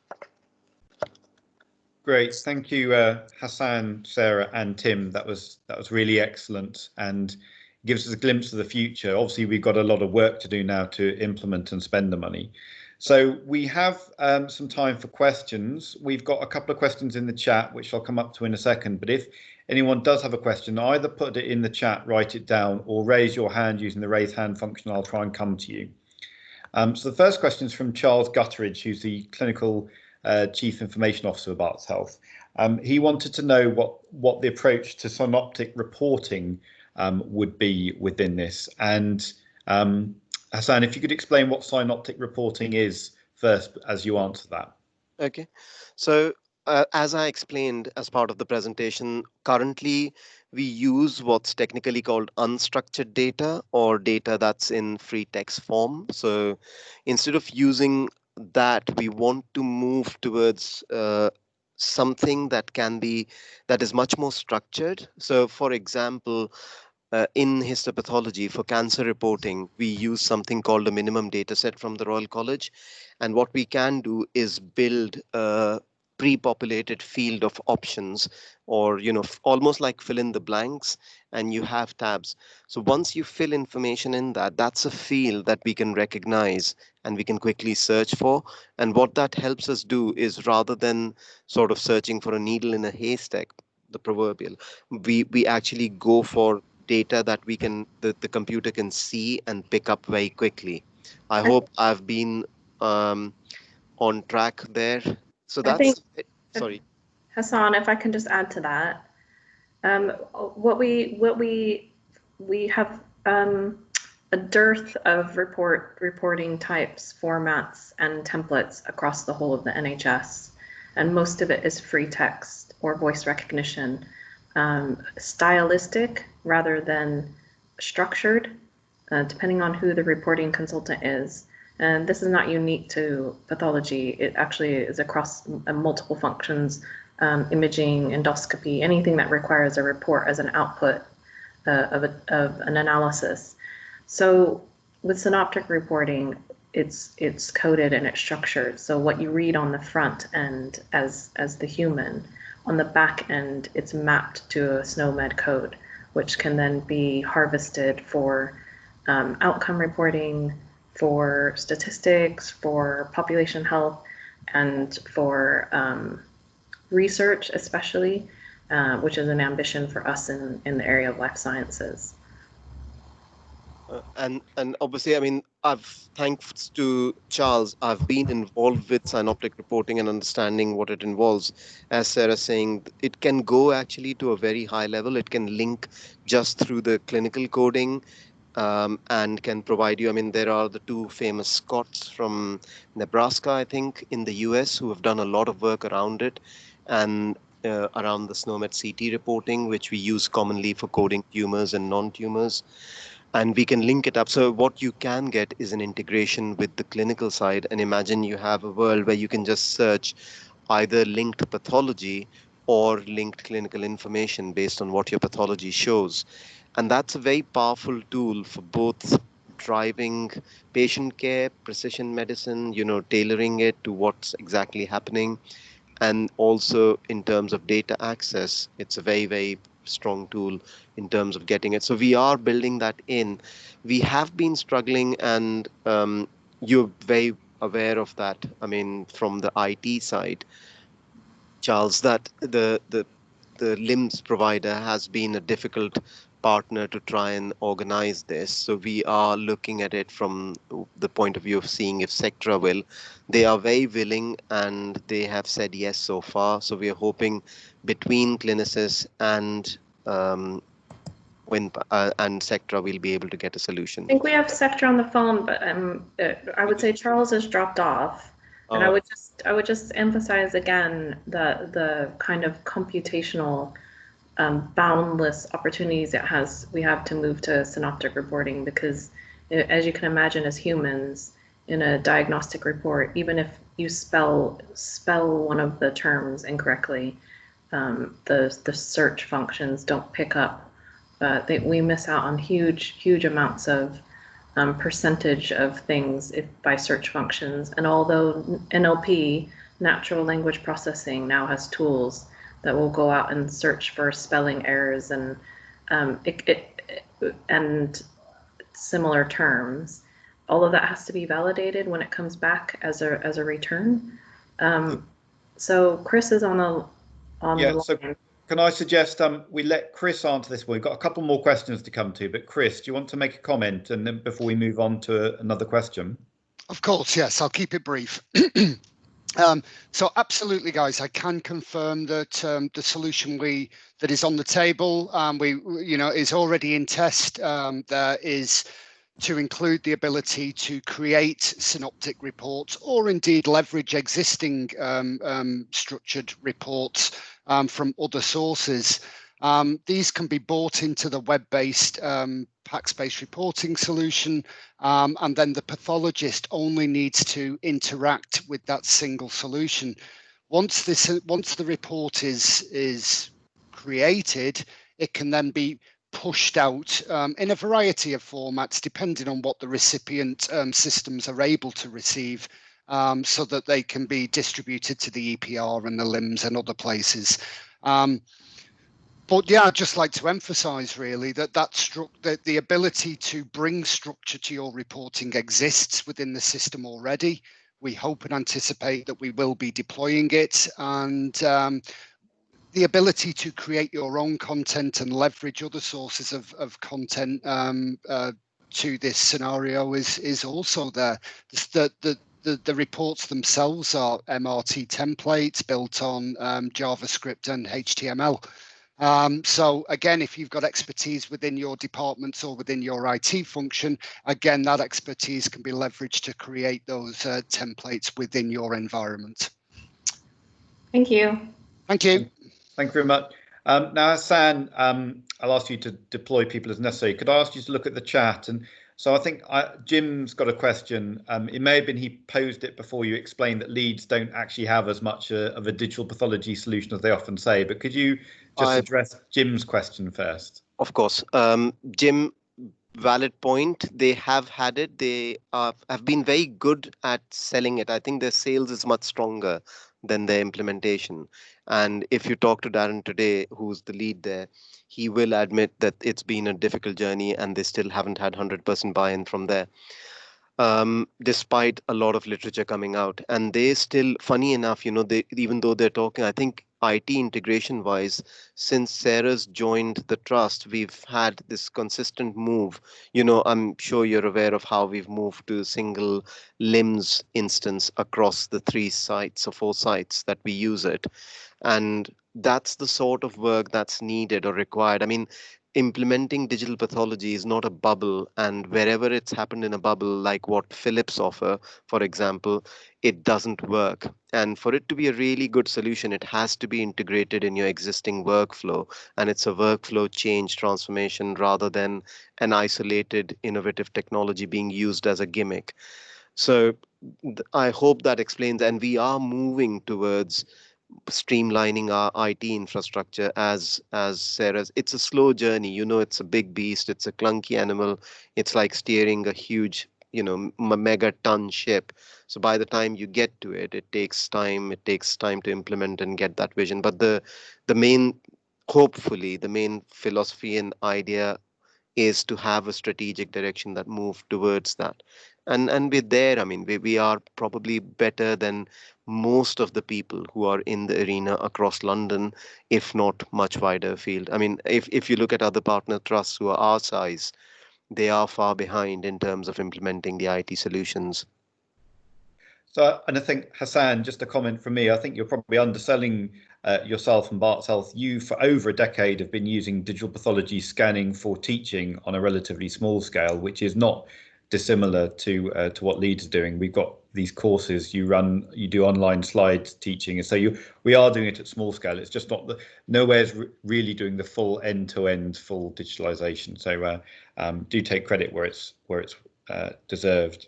Great, thank you, Hasan, Sarah, and Tim. That was really excellent, and gives us a glimpse of the future. Obviously, we've got a lot of work to do now to implement and spend the money. So we have some time for questions. We've got a couple of questions in the chat, which I'll come up to in a second. But if anyone does have a question, either put it in the chat, write it down, or raise your hand using the raise hand function. I'll try and come to you. So the first question is from Charles Gutteridge, who's the clinical Chief Information Officer of Barts Health. He wanted to know what the approach to synoptic reporting would be within this. And Hasan, if you could explain what synoptic reporting is first as you answer that. Okay, so as I explained as part of the presentation, currently we use what's technically called unstructured data, or data that's in free text form. So instead of using that, we want to move towards something that is much more structured. So for example, in histopathology for cancer reporting, we use something called a minimum data set from the Royal College. And what we can do is build a pre-populated field of options, or almost like fill in the blanks, and you have tabs. So once you fill information in that's a field that we can recognize and we can quickly search for. And what that helps us do is, rather than sort of searching for a needle in a haystack, the proverbial, we actually go for data that the computer can see and pick up very quickly. I hope I've been on track there. So that's it. Sorry, Hasan, if I can just add to that, what we have a dearth of reporting types, formats, and templates across the whole of the NHS, and most of it is free text or voice recognition, stylistic rather than structured, depending on who the reporting consultant is. And this is not unique to pathology. It actually is across multiple functions, imaging, endoscopy, anything that requires a report as an output of an analysis. So with synoptic reporting, it's coded and it's structured. So what you read on the front end as the human, on the back end, it's mapped to a SNOMED code, which can then be harvested for outcome reporting, for statistics, for population health, and for research especially, which is an ambition for us in the area of life sciences. And obviously, I mean, thanks to Charles, I've been involved with synoptic reporting and understanding what it involves. As Sarah's saying, it can go actually to a very high level. It can link just through the clinical coding, and can provide you. I mean, there are the two famous Scots from Nebraska, I think, in the US, who have done a lot of work around it, and around the SNOMED CT reporting, which we use commonly for coding tumors and non-tumors. and we can link it up. So what you can get is an integration with the clinical side. And imagine you have a world where you can just search either linked pathology or linked clinical information based on what your pathology shows. And that's a very powerful tool for both driving patient care, precision medicine, tailoring it to what's exactly happening. And also in terms of data access, it's a very, very strong tool in terms of getting it. So we are building that in. We have been struggling, and you're very aware of that. I mean, from the IT side, Charles, that the LIMS provider has been a difficult partner to try and organize this. So we are looking at it from the point of view of seeing if Sectra will. They are very willing and they have said yes so far. So we are hoping between Clinisys and Sectra we'll be able to get a solution. I think we have Sector on the phone, but I would say Charles has dropped off. And I would just emphasize again the kind of computational boundless opportunities we have to move to synoptic reporting, because as you can imagine, as humans in a diagnostic report, even if you spell one of the terms incorrectly, the search functions don't pick up. We miss out on huge amounts of percentage of things by search functions. And although NLP, natural language processing, now has tools that will go out and search for spelling errors and and similar terms, all of that has to be validated when it comes back as a return. So Chris is on the line. So can I suggest we let Chris answer this one? We've got a couple more questions to come to, but Chris, do you want to make a comment and then before we move on to another question? Of course, yes, I'll keep it brief. So absolutely, guys, I can confirm that the solution that is on the table, is already in test. There is to include the ability to create synoptic reports or indeed leverage existing structured reports from other sources. These can be bought into the web-based PACS-based reporting solution, and then the pathologist only needs to interact with that single solution. Once the report is created, it can then be pushed out in a variety of formats, depending on what the recipient systems are able to receive, so that they can be distributed to the EPR and the LIMS and other places. But yeah, I'd just like to emphasize really that the ability to bring structure to your reporting exists within the system already. We hope and anticipate that we will be deploying it, and the ability to create your own content and leverage other sources of content to this scenario is also there. The reports themselves are MRT templates built on JavaScript and HTML. So again, if you've got expertise within your departments or within your IT function, again, that expertise can be leveraged to create those templates within your environment. Thank you. Thank you. Thank you very much. Now, Hasan, I'll ask you to deploy people as necessary. Could I ask you to look at the chat? And so I think Jim's got a question. It may have been he posed it before you explained that Leeds don't actually have as much of a digital pathology solution as they often say. But could you just address Jim's question first? Of course. Jim, valid point. They have had it. They have been very good at selling it. I think their sales is much stronger than their implementation. And if you talk to Darren today, who's the lead there, he will admit that it's been a difficult journey and they still haven't had 100% buy-in from there, despite a lot of literature coming out. And they still, funny enough, even though they're talking, I think IT integration wise, since Sarah's joined the trust, we've had this consistent move. I'm sure you're aware of how we've moved to single LIMS instance across the 3 sites or 4 sites that we use it. And that's the sort of work that's needed or required. I mean, implementing digital pathology is not a bubble, and wherever it's happened in a bubble, like what Philips offer, for example, it doesn't work. And for it to be a really good solution, it has to be integrated in your existing workflow, and it's a workflow change transformation rather than an isolated innovative technology being used as a gimmick. So I hope that explains, and we are moving towards streamlining our IT infrastructure as Sarah's. It's a slow journey. It's a big beast. It's a clunky animal. It's like steering a huge, megaton ship. So by the time you get to it, it takes time. It takes time to implement and get that vision. But the main, hopefully, the main philosophy and idea is to have a strategic direction that move towards that. And we're there. I mean, we are probably better than most of the people who are in the arena across London, if not much wider field. I mean, if you look at other partner trusts who are our size, they are far behind in terms of implementing the IT solutions. So, and I think, Hasan, just a comment from me, I think you're probably underselling yourself and Barts Health. You, for over a decade, have been using digital pathology scanning for teaching on a relatively small scale, which is not dissimilar to what Leeds are doing. We've got these courses you run, you do online slides teaching, and so we are doing it at small scale. It's just not nowhere's really doing the full end-to-end full digitalization. So do take credit where it's deserved.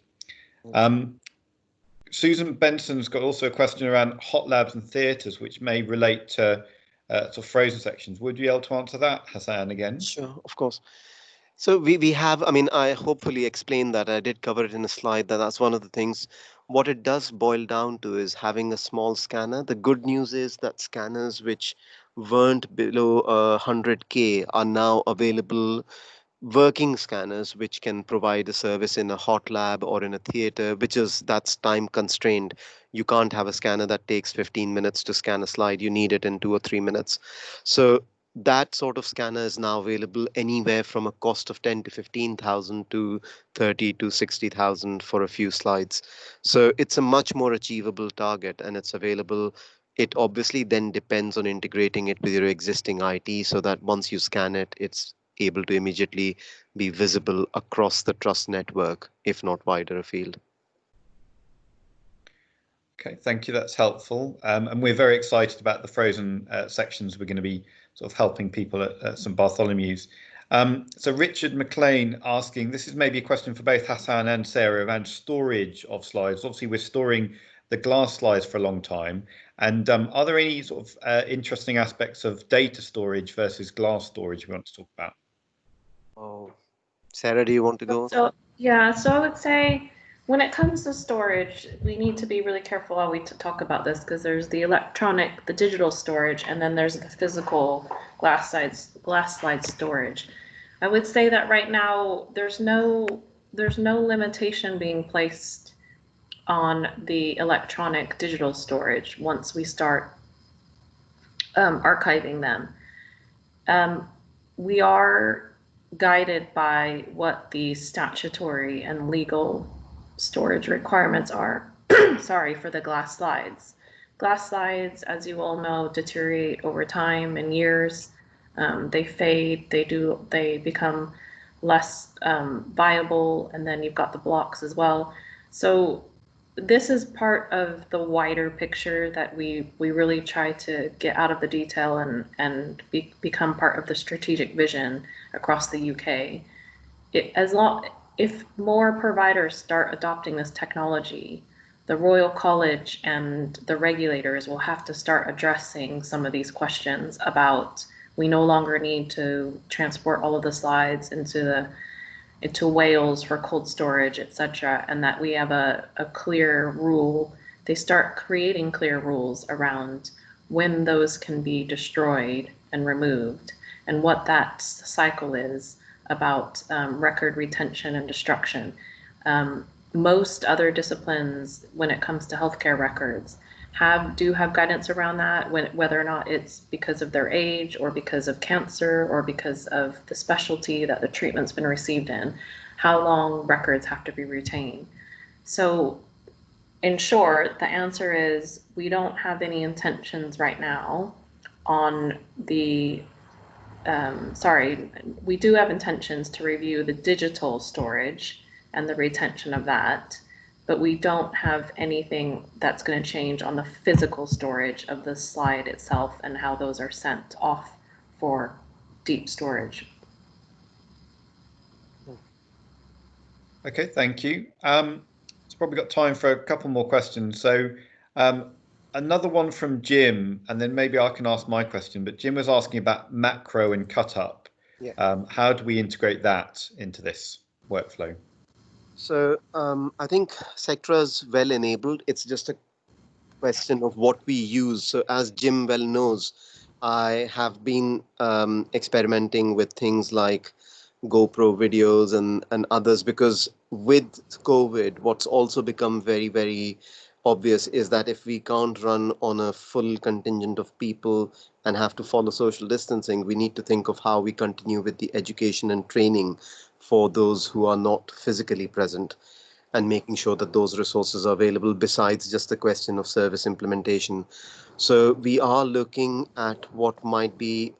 Susan Benson's got also a question around hot labs and theatres, which may relate to sort of frozen sections. Would you be able to answer that, Hasan, again? Sure, of course. So we have, I mean, I hopefully explained that. I did cover it in a slide, that's one of the things. What it does boil down to is having a small scanner. The good news is that scanners which weren't below 100K are now available, working scanners which can provide a service in a hot lab or in a theater, that's time constrained. You can't have a scanner that takes 15 minutes to scan a slide. You need it in 2 or 3 minutes. So that sort of scanner is now available anywhere from a cost of 10 to 15,000 to 30 to 60,000 for a few slides. So it's a much more achievable target, and it's available. It obviously then depends on integrating it with your existing IT so that once you scan it, it's able to immediately be visible across the trust network, if not wider afield. Okay, thank you. That's helpful. And we're very excited about the frozen sections. We're going to be sort of helping people at St Bartholomew's. So Richard McLean asking, this is maybe a question for both Hasan and Sarah around storage of slides. Obviously, we're storing the glass slides for a long time. And are there any sort of interesting aspects of data storage versus glass storage we want to talk about? Oh, Sarah, do you want to go? So I would say when it comes to storage, we need to be really careful how we talk about this, because there's the electronic, the digital storage, and then there's the physical glass slide storage. I would say that right now there's no limitation being placed on the electronic digital storage once we start archiving them. We are guided by what the statutory and legal storage requirements are. Sorry, for the glass slides. Glass slides, as you all know, deteriorate over time and years. They fade, they become less viable, and then you've got the blocks as well. So this is part of the wider picture that we really try to get out of the detail and become part of the strategic vision across the UK. If more providers start adopting this technology, the Royal College and the regulators will have to start addressing some of these questions about, we no longer need to transport all of the slides into Wales for cold storage, etc., and that we have a clear rule. They start creating clear rules around when those can be destroyed and removed, and what that cycle is about record retention and destruction. Most other disciplines, when it comes to healthcare records, do have guidance around that, whether or not it's because of their age or because of cancer or because of the specialty that the treatment's been received in, how long records have to be retained. So in short, the answer is we don't have any intentions right now on the we do have intentions to review the digital storage and the retention of that, but we don't have anything that's going to change on the physical storage of the slide itself and how those are sent off for deep storage. Okay, thank you. It's probably got time for a couple more questions. So another one from Jim, and then maybe I can ask my question, but Jim was asking about macro and cut up. Yeah. How do we integrate that into this workflow? So I think Sectra is well enabled. It's just a question of what we use. So as Jim well knows, I have been experimenting with things like GoPro videos and others, because with COVID, what's also become very, very obvious is that if we can't run on a full contingent of people and have to follow social distancing, we need to think of how we continue with the education and training for those who are not physically present, and making sure that those resources are available besides just the question of service implementation. So we are looking at what might be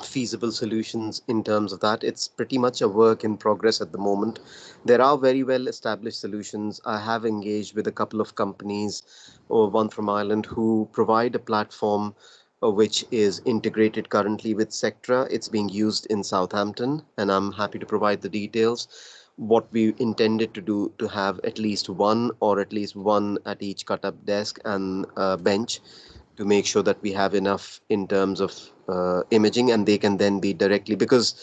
feasible solutions in terms of that. It's pretty much a work in progress at the moment. There are very well established solutions. I have engaged with a couple of companies, or one from Ireland, who provide a platform which is integrated currently with Sectra. It's being used in Southampton, and I'm happy to provide the details. What we intended to do, to have at least one, or at least one at each cut-up desk and bench, to make sure that we have enough in terms of imaging, and they can then be directly, because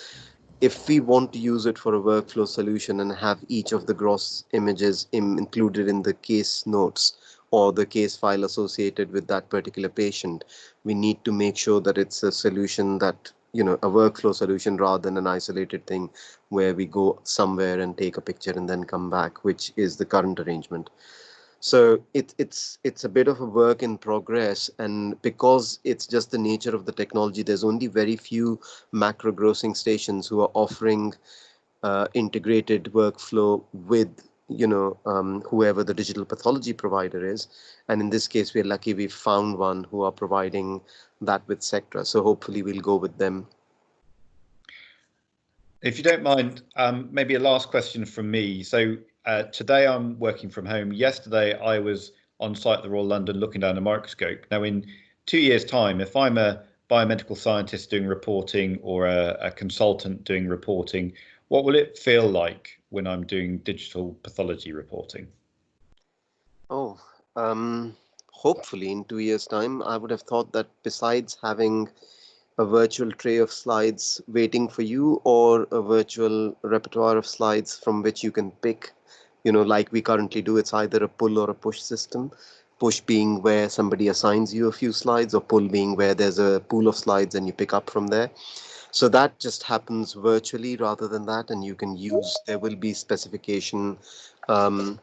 if we want to use it for a workflow solution and have each of the gross images included in the case notes or the case file associated with that particular patient, we need to make sure that it's a solution that, a workflow solution rather than an isolated thing where we go somewhere and take a picture and then come back, which is the current arrangement. So it's a bit of a work in progress, and because it's just the nature of the technology, there's only very few macro grossing stations who are offering integrated workflow with whoever the digital pathology provider is. And in this case, we're lucky we found one who are providing that with Sectra. So hopefully we'll go with them. If you don't mind, maybe a last question from me. So today I'm working from home. Yesterday I was on site at the Royal London looking down a microscope. Now in 2 years' time, if I'm a biomedical scientist doing reporting or a consultant doing reporting, what will it feel like when I'm doing digital pathology reporting? Oh, hopefully in 2 years' time, I would have thought that besides having a virtual tray of slides waiting for you, or a virtual repertoire of slides from which you can pick, like we currently do, it's either a pull or a push system. Push being where somebody assigns you a few slides, or pull being where there's a pool of slides and you pick up from there. So that just happens virtually rather than that, and you can use, there will be specification around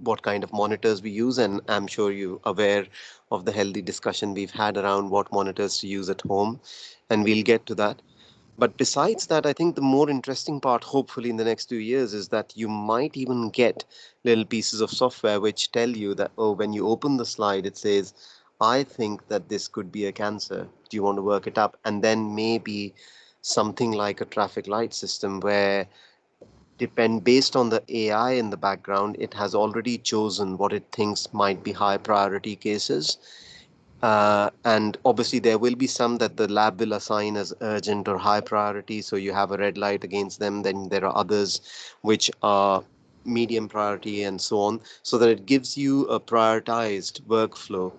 what kind of monitors we use, and I'm sure you're aware of the healthy discussion we've had around what monitors to use at home, and we'll get to that. But besides that, I think the more interesting part, hopefully in the next 2 years, is that you might even get little pieces of software which tell you that, oh, when you open the slide, it says, I think that this could be a cancer. Do you want to work it up? And then maybe something like a traffic light system where, based on the AI in the background, it has already chosen what it thinks might be high priority cases. And obviously there will be some that the lab will assign as urgent or high priority, so you have a red light against them. Then there are others which are medium priority and so on, so that it gives you a prioritized workflow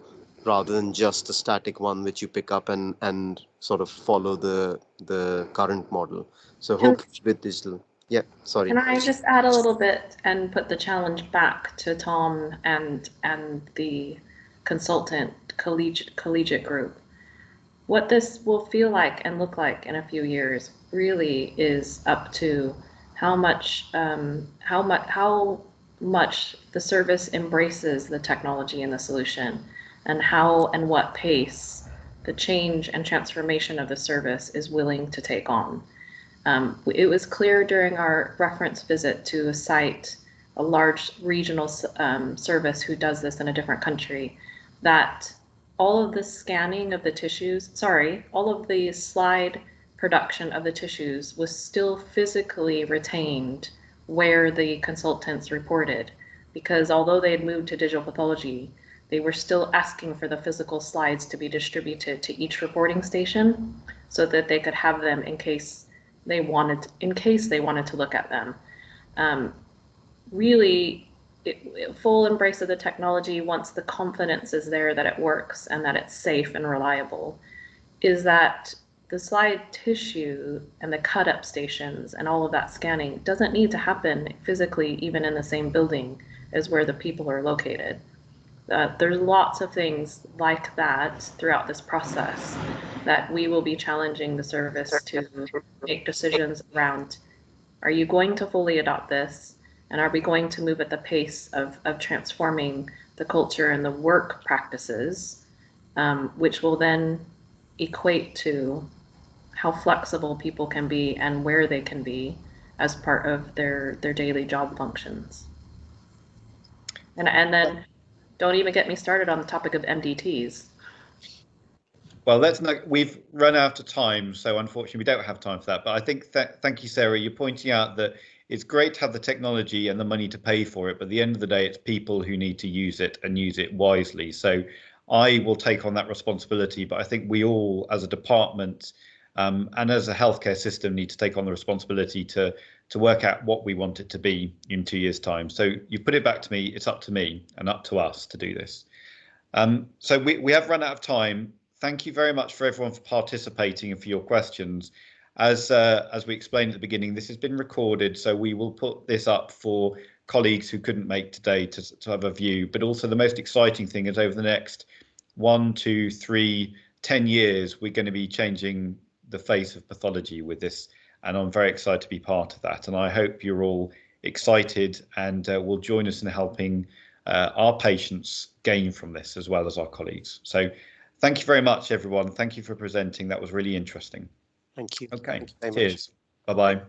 rather than just a static one which you pick up and sort of follow the current model. So hopefully with digital. Yeah, sorry. Can I just add a little bit and put the challenge back to Tom and the consultant collegiate group? What this will feel like and look like in a few years really is up to how much the service embraces the technology and the solution, and how and what pace the change and transformation of the service is willing to take on. It was clear during our reference visit to a site, a large regional service who does this in a different country, that all of the scanning of the tissues, all of the slide production of the tissues was still physically retained where the consultants reported, because although they had moved to digital pathology, they were still asking for the physical slides to be distributed to each reporting station so that they could have them in case they wanted to look at them. Really, full embrace of the technology, once the confidence is there that it works and that it's safe and reliable, is that the slide tissue and the cut up stations and all of that scanning doesn't need to happen physically, even in the same building as where the people are located. There's lots of things like that throughout this process that we will be challenging the service to make decisions around. Are you going to fully adopt this? And are we going to move at the pace of transforming the culture and the work practices, which will then equate to how flexible people can be and where they can be as part of their daily job functions. And then don't even get me started on the topic of MDTs. Well, we've run out of time, so unfortunately we don't have time for that. But I think thank you, Sarah. You're pointing out that it's great to have the technology and the money to pay for it, but at the end of the day, it's people who need to use it and use it wisely. So I will take on that responsibility, but I think we all, as a department and as a healthcare system, need to take on the responsibility to work out what we want it to be in 2 years' time. So you put it back to me. It's up to me and up to us to do this. So we have run out of time. Thank you very much for everyone for participating and for your questions. As we explained at the beginning, this has been recorded, so we will put this up for colleagues who couldn't make today to have a view. But also the most exciting thing is over the next 1, 2, 3, 10 years, we're going to be changing the face of pathology with this. And I'm very excited to be part of that. And I hope you're all excited and will join us in helping our patients gain from this as well as our colleagues. So thank you very much, everyone. Thank you for presenting. That was really interesting. Thank you. Okay, Thank you very cheers. Bye-bye.